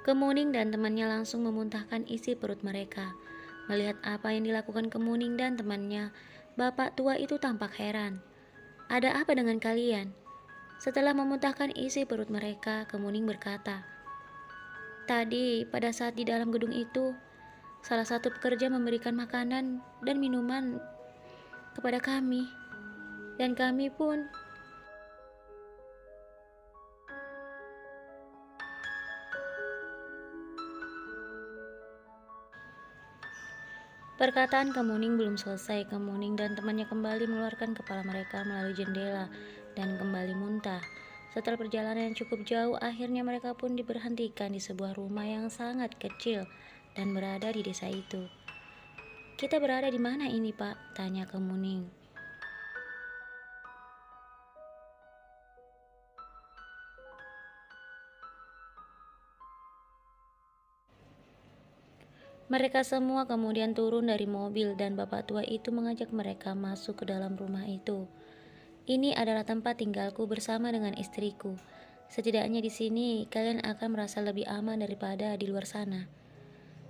Kemuning dan temannya langsung memuntahkan isi perut mereka. Melihat apa yang dilakukan Kemuning dan temannya, bapak tua itu tampak heran. "Ada apa dengan kalian?" Setelah memuntahkan isi perut mereka, Kemuning berkata, "Tadi pada saat di dalam gedung itu, salah satu pekerja memberikan makanan dan minuman kepada kami, dan kami pun..." Perkataan Kemuning belum selesai. Kemuning dan temannya kembali mengeluarkan kepala mereka melalui jendela dan kembali muntah. Setelah perjalanan yang cukup jauh, akhirnya mereka pun diberhentikan di sebuah rumah yang sangat kecil dan berada di desa itu. "Kita berada di mana ini, Pak?" tanya Kemuning. Mereka semua kemudian turun dari mobil dan bapak tua itu mengajak mereka masuk ke dalam rumah itu. "Ini adalah tempat tinggalku bersama dengan istriku. Setidaknya di sini kalian akan merasa lebih aman daripada di luar sana."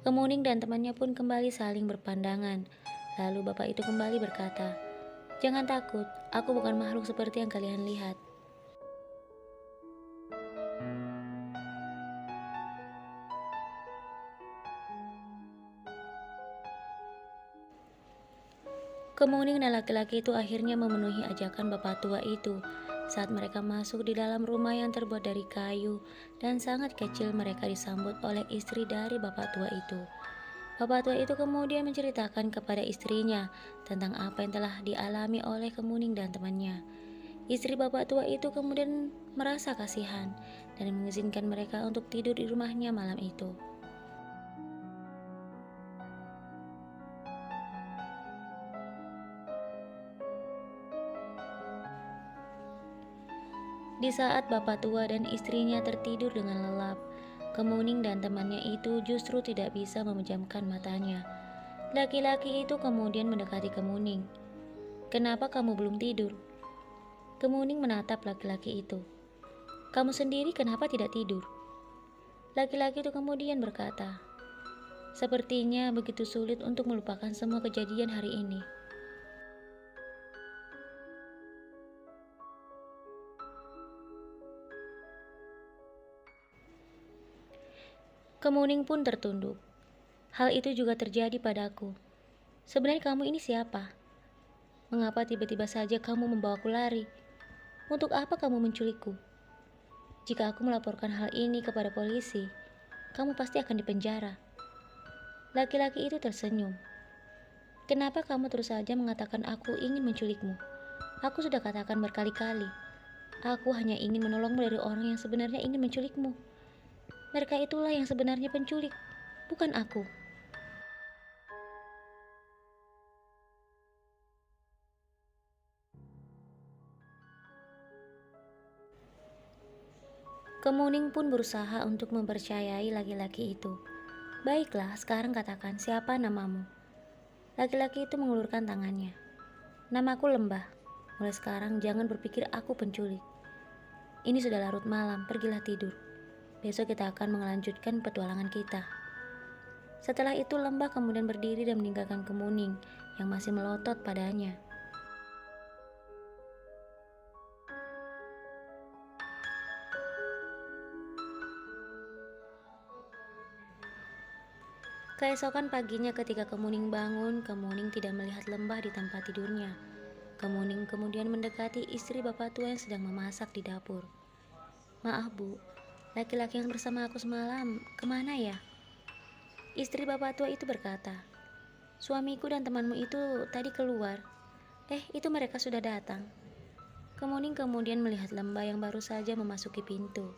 Kemuning dan temannya pun kembali saling berpandangan. Lalu bapak itu kembali berkata, "Jangan takut, aku bukan makhluk seperti yang kalian lihat." Kemuning dan laki-laki itu akhirnya memenuhi ajakan bapak tua itu. Saat mereka masuk di dalam rumah yang terbuat dari kayu dan sangat kecil, mereka disambut oleh istri dari bapak tua itu. Bapak tua itu kemudian menceritakan kepada istrinya tentang apa yang telah dialami oleh Kemuning dan temannya. Istri bapak tua itu kemudian merasa kasihan dan mengizinkan mereka untuk tidur di rumahnya malam itu. Di saat bapak tua dan istrinya tertidur dengan lelap, Kemuning dan temannya itu justru tidak bisa memejamkan matanya. Laki-laki itu kemudian mendekati Kemuning. "Kenapa kamu belum tidur?" Kemuning menatap laki-laki itu. "Kamu sendiri kenapa tidak tidur?" Laki-laki itu kemudian berkata, "Sepertinya begitu sulit untuk melupakan semua kejadian hari ini." Kemuning pun tertunduk. "Hal itu juga terjadi padaku. Sebenarnya kamu ini siapa? Mengapa tiba-tiba saja kamu membawaku lari? Untuk apa kamu menculikku? Jika aku melaporkan hal ini kepada polisi, kamu pasti akan dipenjara." Laki-laki itu tersenyum. "Kenapa kamu terus saja mengatakan aku ingin menculikmu? Aku sudah katakan berkali-kali, aku hanya ingin menolongmu dari orang yang sebenarnya ingin menculikmu. Mereka itulah yang sebenarnya penculik, bukan aku." Kemuning pun berusaha untuk mempercayai laki-laki itu. "Baiklah, sekarang katakan siapa namamu?" Laki-laki itu mengulurkan tangannya. "Namaku Lembah. Mulai sekarang jangan berpikir aku penculik. Ini sudah larut malam, pergilah tidur. Besok kita akan melanjutkan petualangan kita." Setelah itu Lembah kemudian berdiri dan meninggalkan Kemuning yang masih melotot padanya. Keesokan paginya ketika Kemuning bangun, Kemuning tidak melihat Lembah di tempat tidurnya. Kemuning kemudian mendekati istri bapak tua yang sedang memasak di dapur. "Maaf bu, laki-laki yang bersama aku semalam kemana ya?" Istri bapak tua itu berkata, "Suamiku dan temanmu itu tadi keluar. Itu mereka sudah datang." Kemuning kemudian melihat Lembah yang baru saja memasuki pintu.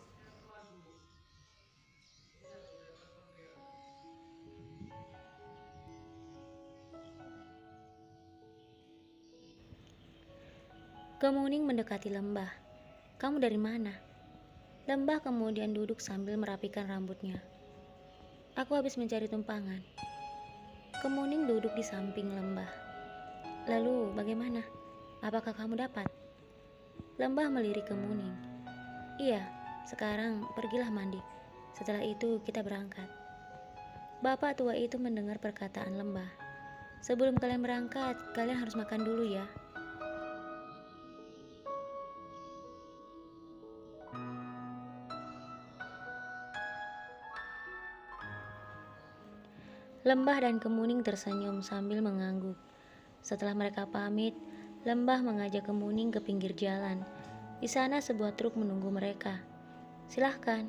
Kemuning mendekati Lembah. "Kamu dari mana?" Lembah kemudian duduk sambil merapikan rambutnya. "Aku habis mencari tumpangan." Kemuning duduk di samping Lembah. "Lalu bagaimana? Apakah kamu dapat?" Lembah melirik Kemuning. "Iya, sekarang pergilah mandi. Setelah itu kita berangkat. Bapak tua itu mendengar perkataan lembah. Sebelum kalian berangkat, kalian harus makan dulu ya. Lembah dan Kemuning tersenyum sambil mengangguk. Setelah mereka pamit, Lembah mengajak Kemuning ke pinggir jalan. Di sana sebuah truk menunggu mereka. Silahkan,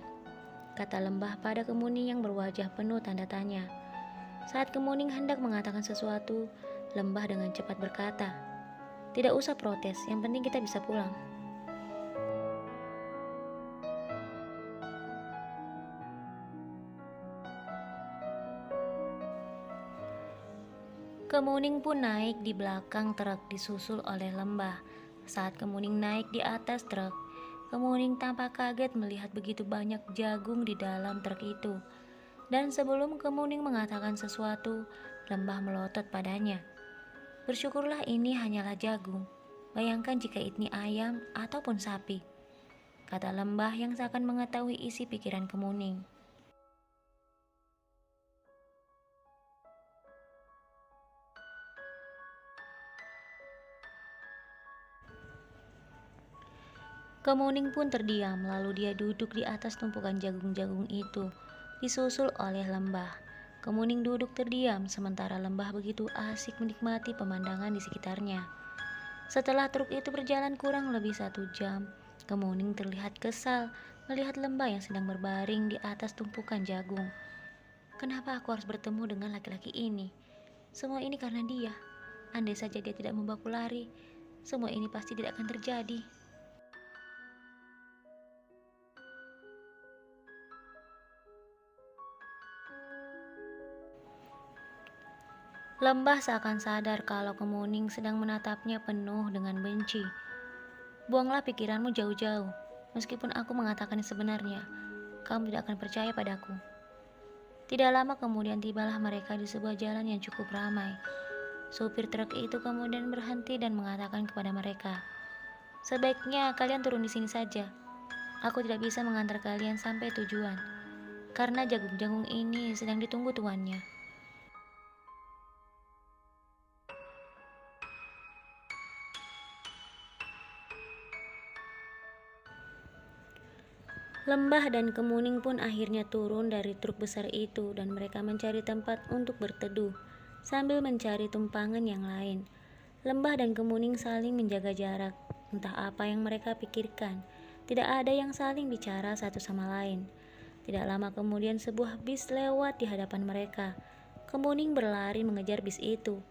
kata Lembah pada Kemuning yang berwajah penuh tanda tanya. Saat Kemuning hendak mengatakan sesuatu, Lembah dengan cepat berkata, "Tidak usah protes, yang penting kita bisa pulang." Kemuning pun naik di belakang truk disusul oleh Lembah. Saat Kemuning naik di atas truk, Kemuning tampak kaget melihat begitu banyak jagung di dalam truk itu. Dan sebelum Kemuning mengatakan sesuatu, Lembah melotot padanya. "Bersyukurlah ini hanyalah jagung. Bayangkan jika ini ayam ataupun sapi," kata Lembah yang seakan mengetahui isi pikiran Kemuning. Kemuning pun terdiam, lalu dia duduk di atas tumpukan jagung-jagung itu, disusul oleh Lembah. Kemuning duduk terdiam, sementara Lembah begitu asik menikmati pemandangan di sekitarnya. Setelah truk itu berjalan kurang lebih 1 jam, Kemuning terlihat kesal melihat Lembah yang sedang berbaring di atas tumpukan jagung. "Kenapa aku harus bertemu dengan laki-laki ini? Semua ini karena dia. Andai saja dia tidak membawaku lari, semua ini pasti tidak akan terjadi." Lembah seakan sadar kalau Kemuning sedang menatapnya penuh dengan benci. "Buanglah pikiranmu jauh-jauh. Meskipun aku mengatakan yang sebenarnya, kamu tidak akan percaya padaku." Tidak lama kemudian tibalah mereka di sebuah jalan yang cukup ramai. Supir truk itu kemudian berhenti dan mengatakan kepada mereka, "Sebaiknya kalian turun di sini saja. Aku tidak bisa mengantar kalian sampai tujuan, karena jagung-jagung ini sedang ditunggu tuannya." Lembah dan Kemuning pun akhirnya turun dari truk besar itu dan mereka mencari tempat untuk berteduh sambil mencari tumpangan yang lain. Lembah dan Kemuning saling menjaga jarak. Entah apa yang mereka pikirkan. Tidak ada yang saling bicara satu sama lain. Tidak lama kemudian sebuah bis lewat di hadapan mereka. Kemuning berlari mengejar bis itu.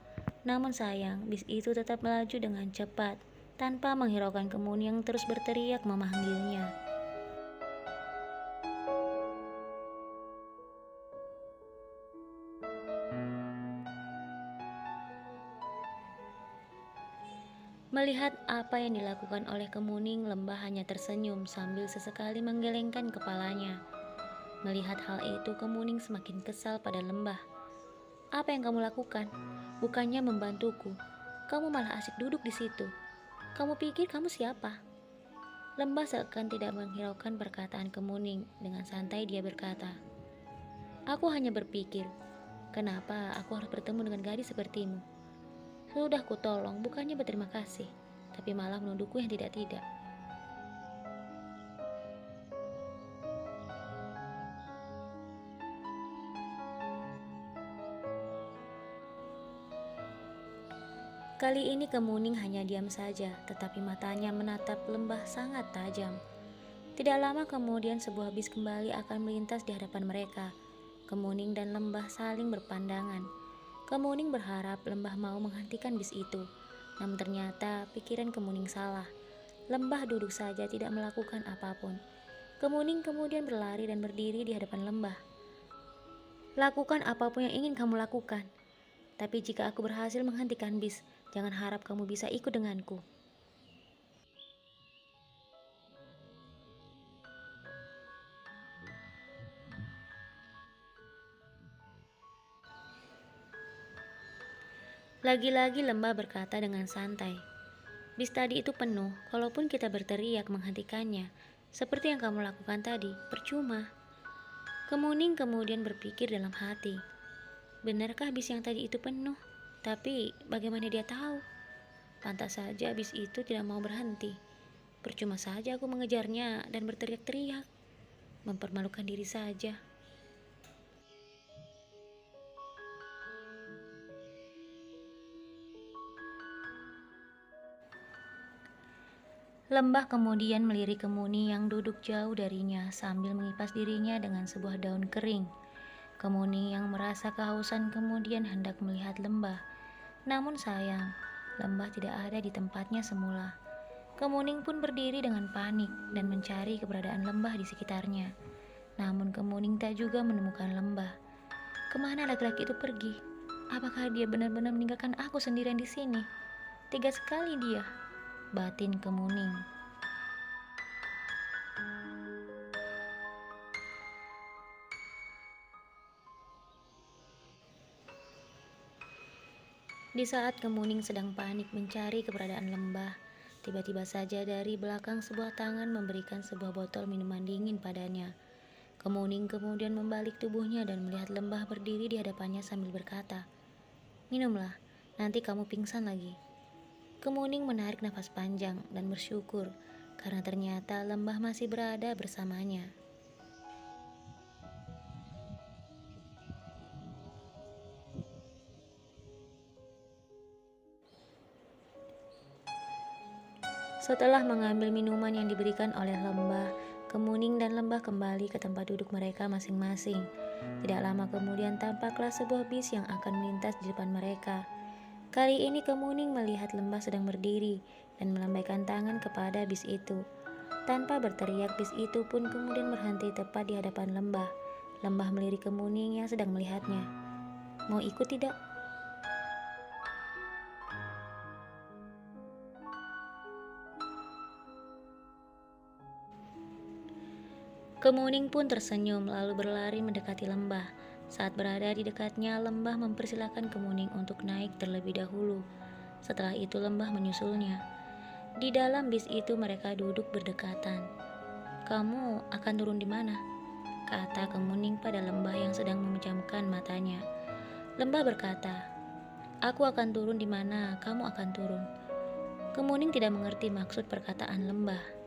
Namun sayang, bis itu tetap melaju dengan cepat tanpa menghiraukan Kemuning yang terus berteriak memanggilnya. Melihat apa yang dilakukan oleh Kemuning, Lembah hanya tersenyum sambil sesekali menggelengkan kepalanya. Melihat hal itu, Kemuning semakin kesal pada Lembah. "Apa yang kamu lakukan? Bukannya membantuku, kamu malah asik duduk di situ. Kamu pikir kamu siapa?" Lembah seakan tidak menghiraukan perkataan Kemuning. Dengan santai dia berkata, "Aku hanya berpikir, kenapa aku harus bertemu dengan gadis sepertimu? Sudah kutolong, bukannya berterima kasih, tapi malah menuduhku yang tidak-tidak." Kali ini Kemuning hanya diam saja, tetapi matanya menatap Lembah sangat tajam. Tidak lama kemudian sebuah bis kembali akan melintas di hadapan mereka. Kemuning dan Lembah saling berpandangan. Kemuning berharap Lembah mau menghentikan bis itu, namun ternyata pikiran Kemuning salah. Lembah duduk saja tidak melakukan apapun. Kemuning kemudian berlari dan berdiri di hadapan Lembah. "Lakukan apapun yang ingin kamu lakukan. Tapi jika aku berhasil menghentikan bis, jangan harap kamu bisa ikut denganku." Lagi-lagi Lembah berkata dengan santai, "Bis tadi itu penuh, kalaupun kita berteriak menghentikannya, seperti yang kamu lakukan tadi, percuma." Kemuning kemudian berpikir dalam hati, benarkah bis yang tadi itu penuh? Tapi bagaimana dia tahu? Pantas saja bis itu tidak mau berhenti. Percuma saja aku mengejarnya dan berteriak-teriak. Mempermalukan diri saja. Lembah kemudian melirik Kemuning yang duduk jauh darinya sambil mengipas dirinya dengan sebuah daun kering. Kemuning yang merasa kehausan kemudian hendak melihat lembah. Namun sayang, lembah tidak ada di tempatnya semula. Kemuning pun berdiri dengan panik dan mencari keberadaan lembah di sekitarnya. Namun Kemuning tak juga menemukan lembah. Kemana laki-laki itu pergi? Apakah dia benar-benar meninggalkan aku sendirian di sini? Tega sekali dia, batin Kemuning. Di saat Kemuning sedang panik mencari keberadaan lembah, tiba-tiba saja dari belakang sebuah tangan memberikan sebuah botol minuman dingin padanya. Kemuning kemudian membalik tubuhnya dan melihat lembah berdiri di hadapannya sambil berkata, "Minumlah, nanti kamu pingsan lagi." Kemuning menarik nafas panjang dan bersyukur karena ternyata lembah masih berada bersamanya. Setelah mengambil minuman yang diberikan oleh lembah, Kemuning dan lembah kembali ke tempat duduk mereka masing-masing. Tidak lama kemudian tampaklah sebuah bis yang akan melintas di depan mereka. Kali ini Kemuning melihat lembah sedang berdiri dan melambaikan tangan kepada bis itu. Tanpa berteriak, bis itu pun kemudian berhenti tepat di hadapan lembah. Lembah melirik Kemuning yang sedang melihatnya. "Mau ikut tidak?" Kemuning pun tersenyum lalu berlari mendekati lembah. Saat berada di dekatnya, lembah mempersilahkan Kemuning untuk naik terlebih dahulu. Setelah itu lembah menyusulnya. Di dalam bis itu mereka duduk berdekatan. "Kamu akan turun di mana?" kata Kemuning pada lembah yang sedang memejamkan matanya. Lembah berkata, "Aku akan turun di mana kamu akan turun." Kemuning tidak mengerti maksud perkataan lembah.